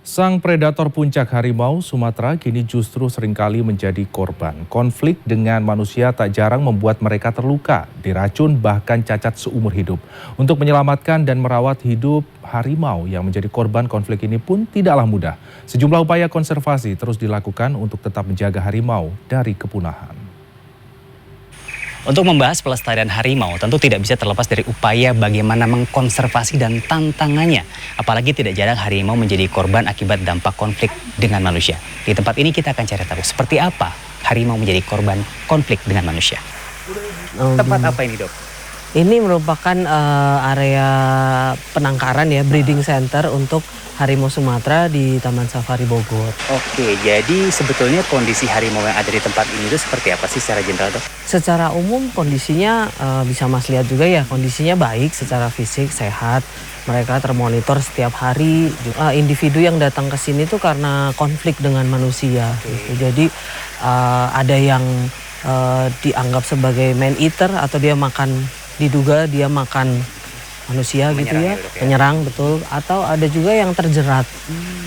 Sang predator puncak harimau Sumatera kini justru seringkali menjadi korban. Konflik dengan manusia tak jarang membuat mereka terluka, diracun bahkan cacat seumur hidup. Untuk menyelamatkan dan merawat hidup harimau yang menjadi korban konflik ini pun tidaklah mudah. Sejumlah upaya konservasi terus dilakukan untuk tetap menjaga harimau dari kepunahan. Untuk membahas pelestarian harimau, tentu tidak bisa terlepas dari upaya bagaimana mengkonservasi dan tantangannya. Apalagi tidak jarang harimau menjadi korban akibat dampak konflik dengan manusia. Di tempat ini kita akan cari tahu seperti apa harimau menjadi korban konflik dengan manusia. Tempat apa ini, Dok? Ini merupakan area penangkaran ya, breeding center untuk harimau Sumatera di Taman Safari Bogor. Oke, jadi sebetulnya kondisi harimau yang ada di tempat ini itu seperti apa sih secara general, Dok? Secara umum kondisinya bisa Mas lihat juga ya, kondisinya baik secara fisik, sehat. Mereka termonitor setiap hari. Individu yang datang ke sini tuh karena konflik dengan manusia. Gitu. Jadi ada yang dianggap sebagai man eater atau diduga dia makan manusia gitu ya, menyerang betul, atau ada juga yang terjerat.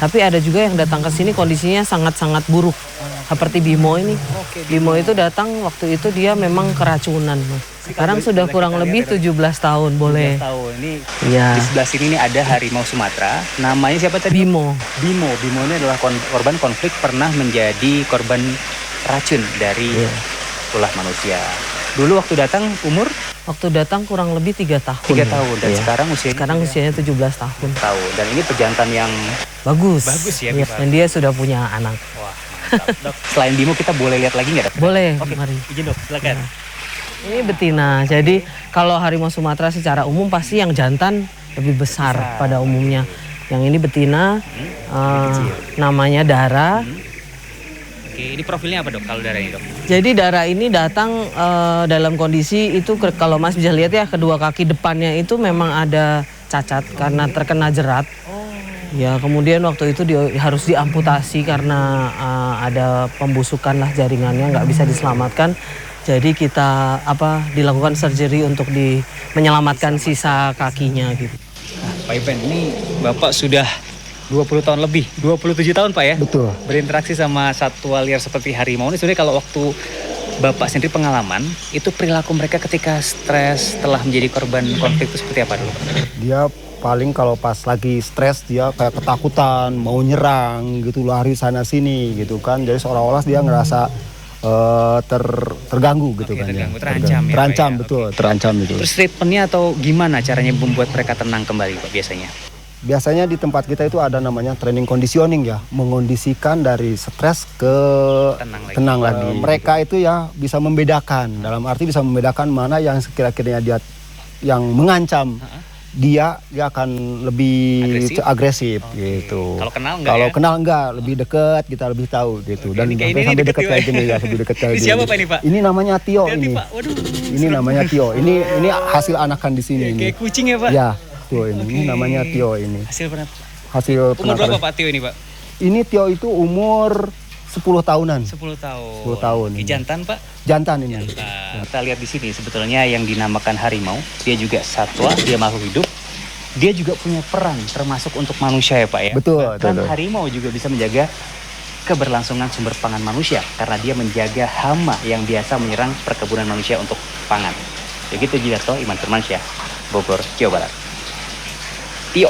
Tapi ada juga yang datang ke sini kondisinya sangat-sangat buruk. Seperti Bimo ini. Bimo itu datang waktu itu dia memang keracunan. Sekarang sudah kurang lebih 17 tahun, boleh. 17 tahun. Ini ya. Di sebelah sini nih ada harimau Sumatera. Namanya siapa tadi? Bimo. Bimo ini adalah korban konflik, pernah menjadi korban racun dari ulah manusia. Dulu waktu datang umur? Waktu datang kurang lebih 3 tahun. 3 tahun dan sekarang usianya 17 tahun. Dan ini pejantan yang bagus ya. Dan dia sudah punya anak. Wah, mantap. Dok, selain Bimo kita boleh lihat lagi nggak, Dok? Boleh. Oke, mari. Izin, Dok, silakan. Nah, ini betina. Jadi kalau harimau Sumatera secara umum pasti yang jantan lebih besar pada umumnya. Yang ini betina, namanya Dara. Oke, ini profilnya apa, Dok, kalau Dara ini, Dok? Jadi Dara ini datang dalam kondisi itu, kalau Mas bisa lihat ya, kedua kaki depannya itu memang ada cacat karena terkena jerat. Ya, kemudian waktu itu dia harus diamputasi karena ada pembusukan lah jaringannya, nggak bisa diselamatkan. Jadi kita dilakukan surgery untuk menyelamatkan sisa kakinya gitu. Nah, Pak Ipen, ini Bapak sudah 20 tahun lebih, 27 tahun Pak ya? Betul. Berinteraksi sama satwa liar seperti harimau ini. Sebenarnya kalau waktu Bapak sendiri pengalaman, itu perilaku mereka ketika stres setelah menjadi korban konflik itu seperti apa dulu? Dia paling kalau pas lagi stres dia kayak ketakutan, mau nyerang gitu, lari sana sini gitu kan. Jadi seolah-olah dia ngerasa terganggu gitu kan. Terganggu, ya. terancam ya, terancam Pak, ya? Betul, terancam gitu. Terus treatmentnya atau gimana caranya membuat mereka tenang kembali Pak biasanya? Biasanya di tempat kita itu ada namanya training conditioning ya, mengondisikan dari stres ke tenang lagi. Mereka itu ya bisa membedakan, dalam arti bisa membedakan mana yang sekira-kiranya dia yang mengancam. Dia akan lebih agresif gitu. Kalau kenal enggak? Kalau kenal enggak, lebih dekat, kita lebih tahu gitu. Dan sampai dekat kayak gini ya, lebih dekat kayak gini. Siapa Pak ini, Pak? Ini namanya Tio ini. Pak. Waduh, ini namanya Tio. Ini hasil anakan di sini ini. Kayak kucing ya, Pak? Ya. Ini namanya Tio ini. Hasil umur berapa Pak Tio ini, Pak? Ini Tio itu umur 10 tahunan. 10 tahun. 10 tahun. Jantan, Pak? Jantan ini. Kita lihat di sini sebetulnya yang dinamakan harimau, dia juga satwa, dia makhluk hidup. Dia juga punya peran termasuk untuk manusia ya, Pak ya. Betul. Dan harimau juga bisa menjaga keberlangsungan sumber pangan manusia karena dia menjaga hama yang biasa menyerang perkebunan manusia untuk pangan. Begitu Jidarto, Iman Firmansyah, Bogor, Jawa Barat. Tio.